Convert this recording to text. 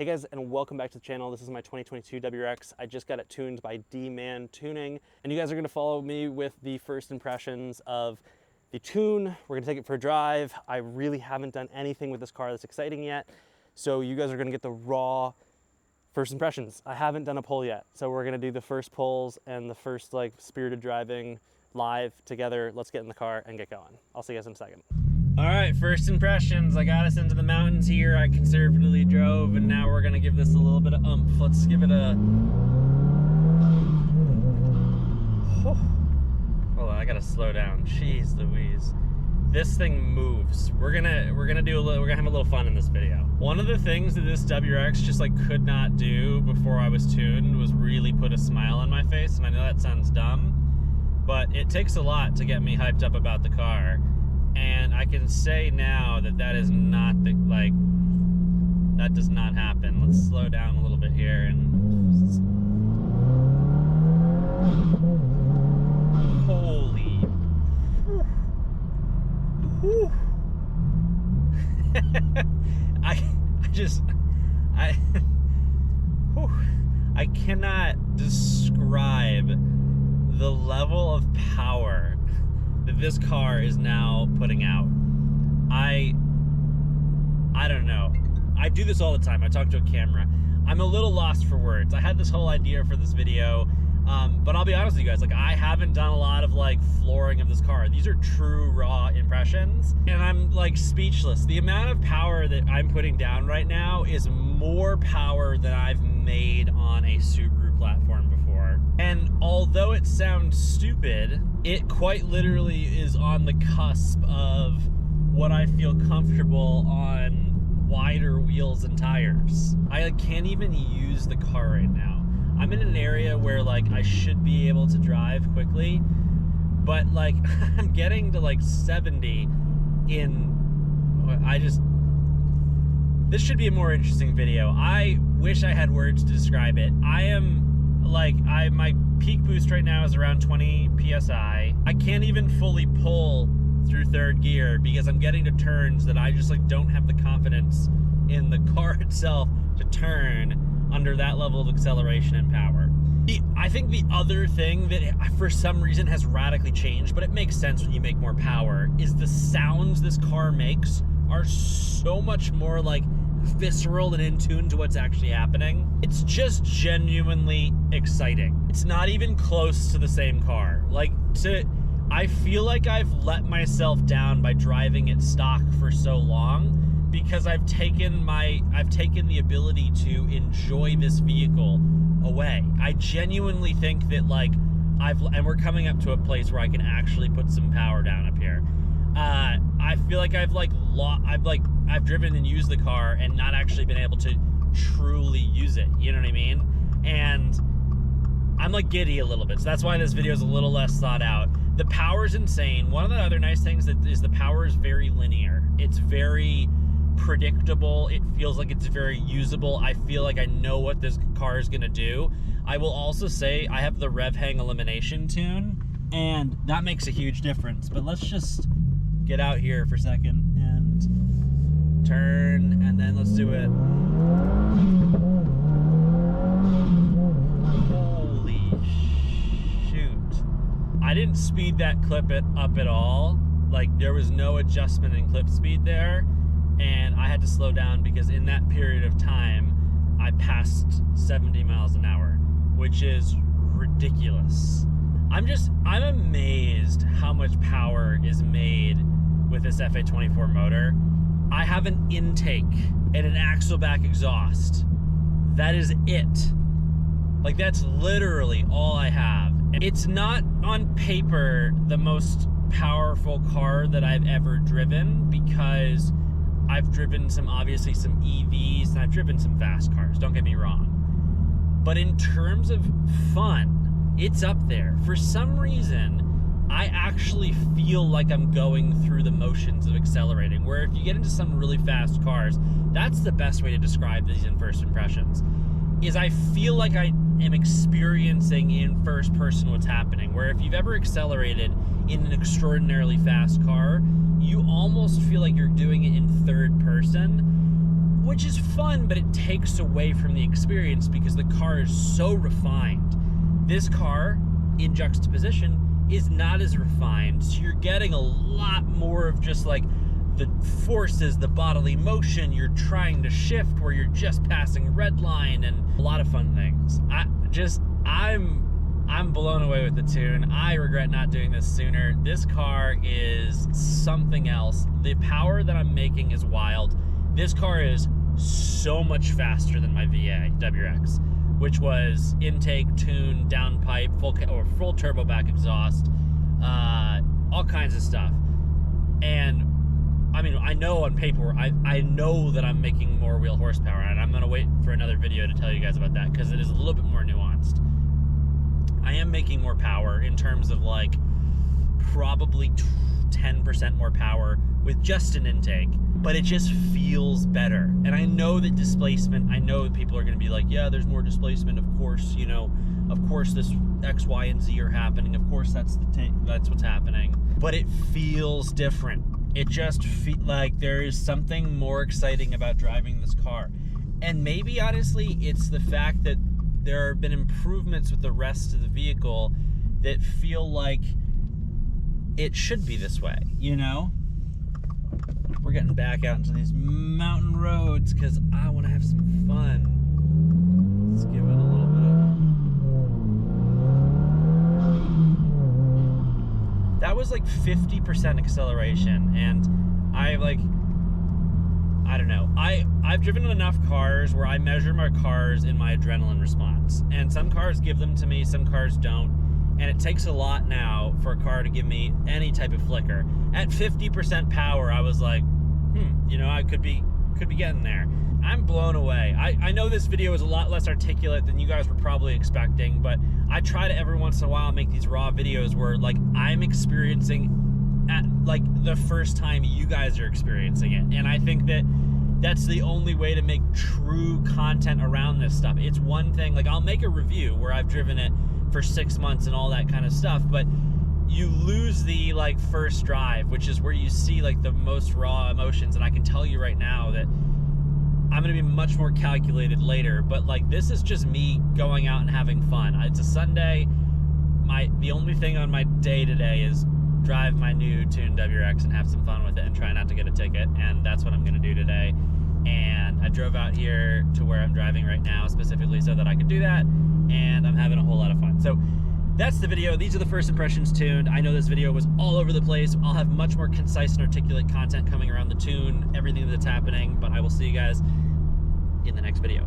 Hey guys, and welcome back to the channel. This is my 2022 WRX. I just got it tuned by DMann Tuning, and you guys are gonna follow me with the first impressions of the tune. We're gonna take it for a drive. I really haven't done anything with this car that's exciting yet, so you guys are gonna get the raw first impressions. I haven't done a pull yet, so we're gonna do the first pulls and the first like spirited driving live together. Let's get in the car and get going. I'll see you guys in a second. All right, first impressions. I got us into the mountains here. I conservatively drove, and now we're gonna give this a little bit of oomph. Let's give it a... Hold on, I gotta slow down. Jeez Louise. This thing moves. We're gonna have a little fun in this video. One of the things that this WRX just like could not do before I was tuned was really put a smile on my face, and I know that sounds dumb, but it takes a lot to get me hyped up about the car. And I can say now that that is not the, like, that does not happen. Let's slow down a little bit here and holy, whew. I cannot describe the level of power that this car is now putting out. I don't know. I do this all the time. I talk to a camera. I'm a little lost for words. I had this whole idea for this video, but I'll be honest with you guys, like I haven't done a lot of like flooring of this car. These are true raw impressions, and I'm like speechless. The amount of power that I'm putting down right now is more power than I've made on a Subaru platform before. And although it sounds stupid, it quite literally is on the cusp of what I feel comfortable on wider wheels and tires. I can't even use the car right now. I'm in an area where like I should be able to drive quickly, but like I'm getting to like 70 in, this should be a more interesting video. I wish I had words to describe it. My peak boost right now is around 20 PSI. I can't even fully pull through third gear because I'm getting to turns that I just like don't have the confidence in the car itself to turn under that level of acceleration and power. I think the other thing that for some reason has radically changed, but it makes sense when you make more power, is the sounds this car makes are so much more like visceral and in tune to what's actually happening. It's just genuinely exciting. It's not even close to the same car. I feel like I've let myself down by driving it stock for so long because I've taken the ability to enjoy this vehicle away. I genuinely think that like and we're coming up to a place where I can actually put some power down up here. I feel like I've driven and used the car and not actually been able to truly use it, you know what I mean? And I'm like giddy a little bit, so that's why this video is a little less thought out. The power is insane. One of the other nice things is the power is very linear. It's very predictable. It feels like it's very usable. I feel like I know what this car is gonna do. I will also say I have the rev hang elimination tune, and that makes a huge difference. But let's just get out here for a second and turn, and then let's do it. Holy shoot. I didn't speed that clip up at all. Like there was no adjustment in clip speed there, and I had to slow down because in that period of time I passed 70 miles an hour, which is ridiculous. I'm amazed how much power is made with this FA24 motor. I have an intake and an axle back exhaust. That is it. Like that's literally all I have. It's not on paper the most powerful car that I've ever driven because I've driven obviously some EVs, and I've driven some fast cars, don't get me wrong. But in terms of fun, it's up there. For some reason, I actually feel like I'm going through the motions of accelerating, where if you get into some really fast cars, that's the best way to describe these in first impressions, is I feel like I am experiencing in first person what's happening, where if you've ever accelerated in an extraordinarily fast car, you almost feel like you're doing it in third person, which is fun, but it takes away from the experience because the car is so refined. This car, in juxtaposition, is not as refined, so you're getting a lot more of just like the forces, the bodily motion. You're trying to shift where you're just passing red line, and a lot of fun things. I'm blown away with the Tune. I regret not doing this sooner. This car is something else. The power that I'm making is wild. This car is so much faster than my VA WRX, which was intake, tune, downpipe, full turbo back exhaust, all kinds of stuff. And I mean, I know on paper, I know that I'm making more wheel horsepower, and I'm gonna wait for another video to tell you guys about that because it is a little bit more nuanced. I am making more power in terms of like probably 10% more power with just an intake, but it just feels better. And I know that displacement, I know that people are going to be like, yeah, there's more displacement, of course, you know, of course this X, Y, and Z are happening, of course that's what's happening, but it feels different. It just feels like there is something more exciting about driving this car. And maybe honestly it's the fact that there have been improvements with the rest of the vehicle that feel like it should be this way, you know? We're getting back out into these mountain roads because I want to have some fun. Let's give it a little bit of... That was like 50% acceleration, and I don't know. I've driven enough cars where I measure my cars in my adrenaline response, and some cars give them to me, some cars don't. And it takes a lot now for a car to give me any type of flicker. At 50% power, I was like, you know, I could be getting there. I'm blown away. I know this video is a lot less articulate than you guys were probably expecting, but I try to every once in a while make these raw videos where like I'm experiencing at like the first time you guys are experiencing it. And I think that that's the only way to make true content around this stuff. It's one thing, like I'll make a review where I've driven it for 6 months and all that kind of stuff, but you lose the like first drive, which is where you see like the most raw emotions. And I can tell you right now that I'm gonna be much more calculated later, but like this is just me going out and having fun. It's a Sunday. The only thing on my day today is drive my new tuned WRX and have some fun with it and try not to get a ticket, and that's what I'm gonna do today. And I drove out here to where I'm driving right now specifically so that I could do that, and I'm having a whole lot of fun. So that's the video. These are the first impressions tuned. I know this video was all over the place. I'll have much more concise and articulate content coming around the Tune, everything that's happening, but I will see you guys in the next video.